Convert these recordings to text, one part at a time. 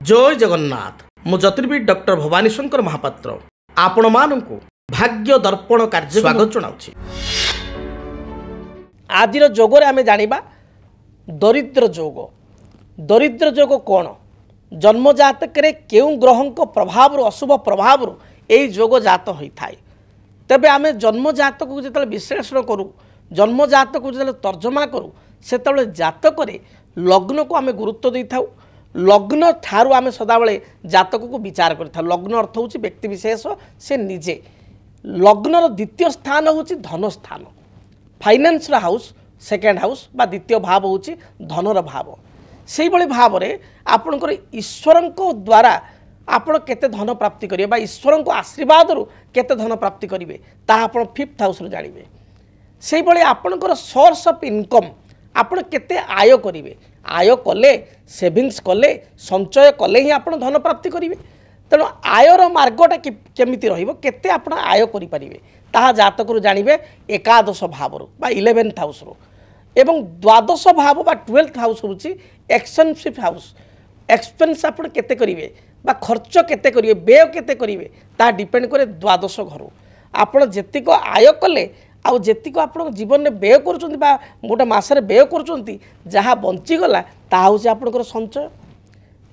जय जगन्नाथ मु ज्योतिर्विद डॉक्टर भवानी शंकर महापात्र आपण मानू भाग्य दर्पण कार्य स्वागत जनाऊँ। आज जोग आम जाना दरिद्र जोग। दरिद्र जोग कौन? जन्म जातक केउ ग्रह प्रभाव अशुभ प्रभाव यही जोग जात होता है। तेबे आम जन्म जातक को जो विश्लेषण करूँ, जन्म जातक को जो तर्जमा करूँ, से जातक लग्न को आम गुरुत्व दे था। लग्न ठारू आम सदाबले जातक को विचार करता। लग्न अर्थ हूँ व्यक्ति विशेष से निजे। लग्नर द्वितीय स्थान हूँ धन स्थान। फाइनान्स हाउस सेकेंड हाउस बा द्वितीय भाव हूँ धनर भाव। से भाव में आपणकर ईश्वर द्वारा आपण केते धन प्राप्ति करेंगे बा ईश्वर को आशीर्वाद रु केते धन प्राप्ति करेंगे ता आप फिफ्थ हाउस जानवे। से आपणकर सोर्स ऑफ इनकम आपण केते आय करेंगे। आय कले सेविंग्स कले संचय कले ही आप धन प्राप्ति करेंगे। तेणु आयर मार्गटा केमिति रहिबो केते आपण आय करि परिबे ताहा जातक रु जानिबे एकादश भाव रु बा 11th हाउस रु। एवं द्वादश भाव बा 12th हाउस होची एक्सपेंसिव हाउस। एक्सपेंस आपण केते करिवे बा खर्च केते करिवे व्यय केते करिवे ता डिपेंड करे द्वादश घर। आपण जेतिक आय कले आउ जेतिक आपण जीवन में व्यय करूछंती बा गोटे मासरे व्यय करूछंती जहाँ बंचीगला ताहा होची आपणकर संचय।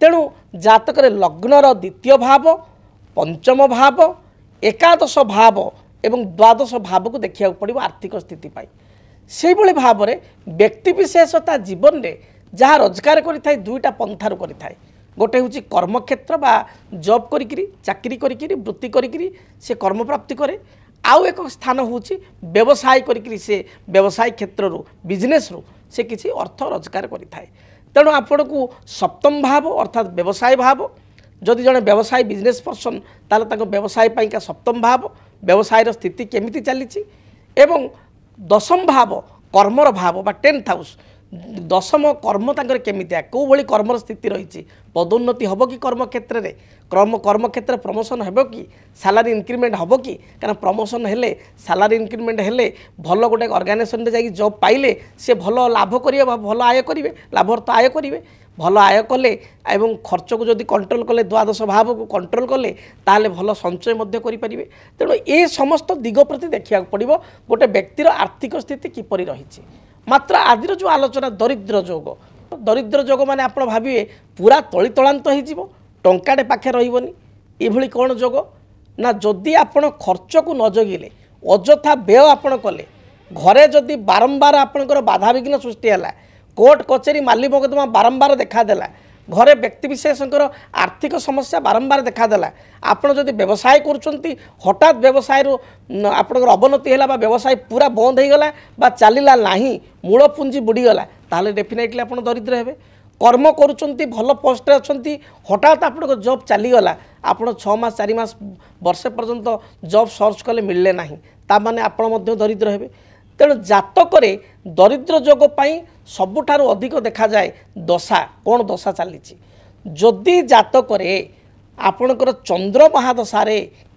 तेणु जातक लग्नर द्वितीय भाव पंचम भाव एकादश भाव एवं द्वादश भाव को देखा पड़ो आर्थिक स्थिति पाई। से भाव में व्यक्ति विशेष जीवन में जहाँ रोजगार करें दुईटा पंथार करें। गोटे हूँ कर्मक्षेत्र बा जॉब करी चाकरी करी वृत्ति करी से कर्म प्राप्ति करे। आउ एक स्थान हूँ व्यवसाय करी से व्यवसाय क्षेत्र रू बिजनेस रू से किसी अर्थ रोजगार करें। तेणु आपण को सप्तम भाव अर्थात व्यवसाय भाव जदि जड़े व्यवसाय बिजनेस पर्सन ताले व्यवसाय का सप्तम भाव व्यवसायर स्थिति केमिति चली एवं दशम भाव कर्मर भाव बा 10th हाउस दशम कर्म तांकर केमितिया कौ भली कर्मर स्थिति रही पदोन्नति हम कि कर्म क्षेत्र में कर्म क्षेत्र प्रमोशन हेबो कि सैलरी इंक्रीमेंट हम कि कारण प्रमोशन हेले सैलरी इंक्रीमेंट हेले भल गोटे ऑर्गेनाइजेशन जाई जॉब पाइले से भल लाभ करिवे भल आय करिवे लाभ तो आय करिवे भल आय कले एवं खर्च को जदि कंट्रोल कले द्वादश भाव को कंट्रोल कले ताले भल संचय मध्य करि परिवे। तेणु ए समस्त दिग प्रति देखिया पड़िबो गोटे व्यक्तिर आर्थिक स्थिति किपरि रही। मात्र आज जो आलोचना दरिद्र जोग माने आपण भाविए पूरा तली तलांत हो टंकाटे पाखे रही ये कौन जोग ना जदि आपण खर्च को न जगिले अजथा व्यय आपण कले घरे जदि बारंबार आपणकर बाधा विघ्न सृष्टि है कोर्ट कचेरी माली मकदमा बारंबार देखादेला घरे व्यक्ति विशेषकर आर्थिक समस्या बारंबार देखादेला आपड़ जदि व्यवसाय करुँच हठात व्यवसाय आपणकर अवनति है व्यवसाय पूरा बंद हो गला बा चलला नहीं मूल पुंजी बुड़ीगला ताहले डेफिनेटली आप दरिद्र हेबे। कर्म करुँच भल पोस्ट अच्छा हठात आप जॉब चलीगला आप 6 मास 4 मास वर्षे पर्यंत जॉब सर्च कले मिलले ना ताने आप दरिद्र हेबे। तेणु जातक दरिद्र जोग पाई सबुठारु अधिक देखा जाए दशा कौन दशा चली जदि जातक आपणकर चंद्र महादशा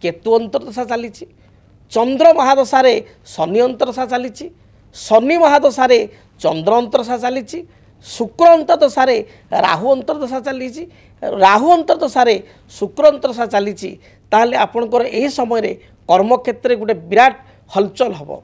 केतु अंतरदशा चली चंद्र महादशा शनि अंतरदशा चली शनि महादशा चंद्र अंतरदशा चली शुक्र अंतरदशा राहु अंतरदशा चली राहु अंतरदशा शुक्र अंतरदशा चली ताहले आपणकर एही समय कर्मक्षेत्र गोटे विराट हलचल हम।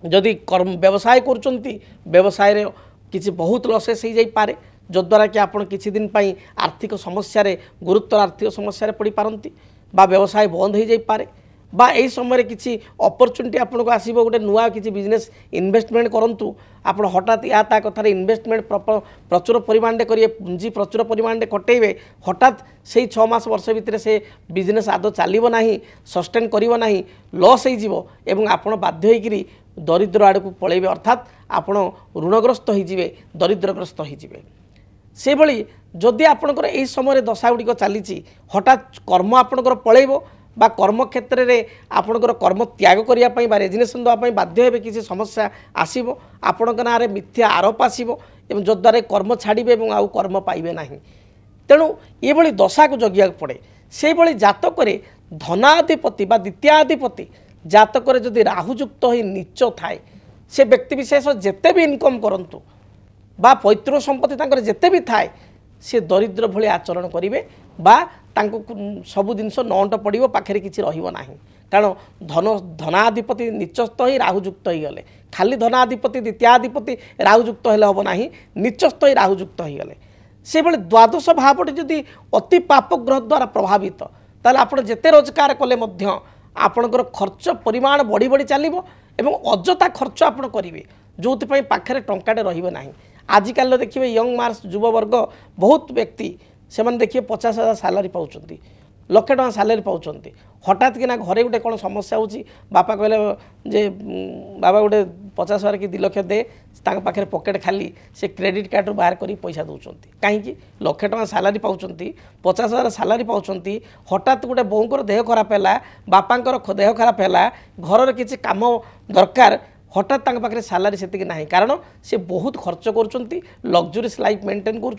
जदि कर्म व्यवसाय करुँच व्यवसाय किसी बहुत लसेस हो जाए जद्वारा कि आपड़ किसी दिन पाई आर्थिक समस्या गुरुतर आर्थिक समस्या पड़ पारती बा व्यवसाय बंद हो जाए बा यही समय किसी अपरचुनिटी आपको आसो गोटे नुआ किसी बिजनेस इन्वेस्टमेंट करूँ आप हठात या ता कथार इन्वेस्टमेंट प्रचुर परिमाण करेंगे पुंजी प्रचुर परिमाण कटेबे हठात से 6 मास वर्ष भितर से बिजनेस आदौ चलो ना सस्टेन करना लॉस हो आपड़ बाध्य होकरी दरिद्र आड़ को पलैबे अर्थात आपण ऋणग्रस्त होइजिवे दरिद्रग्रस्त होइजिवे। से भली जदि आपणकर एही समय दशा गुड़िक चली हठात कर्म आपणकर पलैबो बा कर्म क्षेत्र में आपणकर कर्म त्याग करने बा रेजिग्नेशन देवाई बाध्य हेबे किसी समस्या आसीबो आपणकर नारे मिथ्या आरोप आसीबो एवं जद्वारा कर्म छाड़िबे एवं आउ कर्म पाइबे नाही। तेणु ये भली दशा को जगिया पड़े। से भली जातक धनाधिपति बा द्वितीयाधिपति जातक जदि राहुयुक्त हो नीच थाए से व्यक्ति विशेष जेते भी इनकम करंतु बा पैतृक संपत्ति तांकर जेते भी थाए सी दरिद्र भली आचरण करेंगे बा सब जिनस नंट पड़ो पाखे किसी रहा कारण धनाधिपति नीचस्थ ही राहुयुक्त हो गले खाली धनाधिपति द्वितीयाधिपति राहुयुक्त हेले हम ना नीचस्थ ही राहुयुक्त हो गले से भाई द्वादश भावटी जदि अति पाप ग्रह द्वारा प्रभावित ताल आप जिते रोजगार कले आपणकर खर्च परिमाण बढ़ी बढ़ी चलो एवं अजथा खर्च आप करेंगे जो पाखे टंकाटे रही आजिकल देखिए यंग मार्स युववर्ग बहुत व्यक्ति से देखिए 50,000 सालारी पाँच लक्ष टका सालारी पाँच हठात कि घरे गोटे कौन समस्या हो बापा कहले जे बाबा गोटे 50,000 कि 2 लाख दे पाखे पकेट खाली से क्रेडिट कार्ड बाहर कर पैसा दौरान कहीं लक्ष टका सालारी पाँच 50,000 सालारी पाँच हठात गोटे बोर देह खराब है बापांकर देह खराब है घर किसी काम दरकार हठात पाखे सालारी से ना कारण से बहुत खर्च कर लग्जरीस लाइफ मेंटेन कर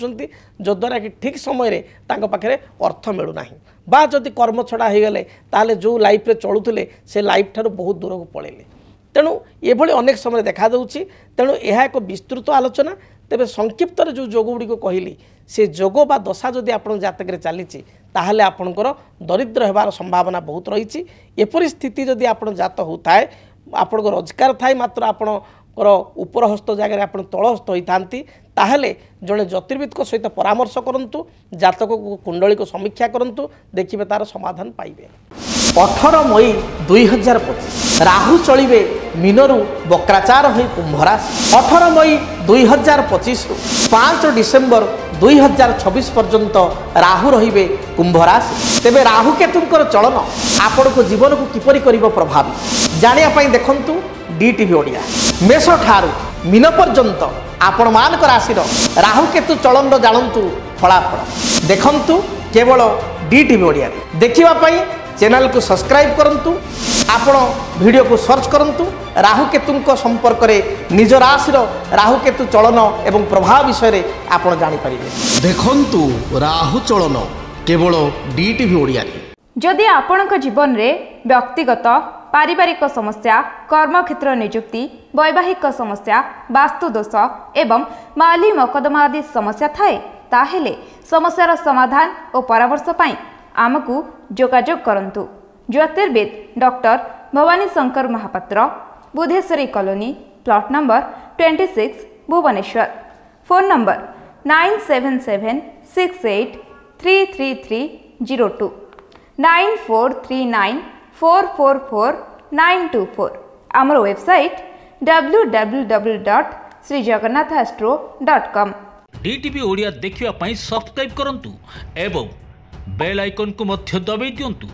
जद्वारा कि ठीक समय पाखे अर्थ मिलूना बा जदि कर्म छड़ा हो गले ताले जो लाइफ रे चलुले से लाइफ ठार बहुत दूर को पड़ेले तेणु ये अनेक समय देखा दूची तेणु यह एक विस्तृत आलोचना तेरे संक्षिप्त जो जोग गुड़ी कहली से जोग बा दशा जदि आप जातक चली ताहले आपणकर दरिद्र होबार संभावना बहुत रही एपरी स्थिति जदि आप जात होता है आपण रोजगार थाए मात्र आपणकर उपर हस्त जगह आप तलहस्त होता ताहले जड़े ज्योतिर्विद सहित परामर्श करूँ जातक को कुंडली को समीक्षा करूँ देखिए तार समाधान पाइबे। 18 मई 2025 राहु चलिबे मीनरु वक्राचार होई कुंभ राशि 18 मई 2025 रु 5 डिसेम्बर 2026 पर्यंत राहु रहिबे कुंभ राशि तेबे राहु केतुंकर चलन आपण को जीवन को किपरि करिवो प्रभावित जानिया पई देखंतु डीटीवी ओडिया मेष ठारू मीन पर्यंत आपण मान राशि राहु केतु चलन जानतु फलाफल देखंतु केवल डीटीवी ओडिया देखिबा पई चैनल को सब्सक्राइब करंतु आपण वीडियो को सर्च करंतु राहु केतु संपर्क में निज राशि राहु केतु चलन एवं प्रभाव विषय आपण जानि परिबे देखंतु राहु चलन केवल डीटीवी ओडिया जदि आपणक जीवन रे व्यक्तिगत पारिवारिक समस्या कर्मक्षेत्र नियुक्ति वैवाहिक समस्या वास्तुदोष एवं माली मकदमा आदि समस्या थाए ताहेले समस्यार समाधान और परामर्श पाई आमको जोगाजोग करंतु ज्योतिर्विद doctor Bhavani Shankar Mahapatra Budheswari colony plot number 26 Bhubaneswar phone number 9776833302 9439444924 आमर वेबसाइट www.srijagannathastro.com डीटीवी ओडिया देखिवा पई सब्सक्राइब करंतु एवं बेल आइकन को मध्य दबाई दियंतु।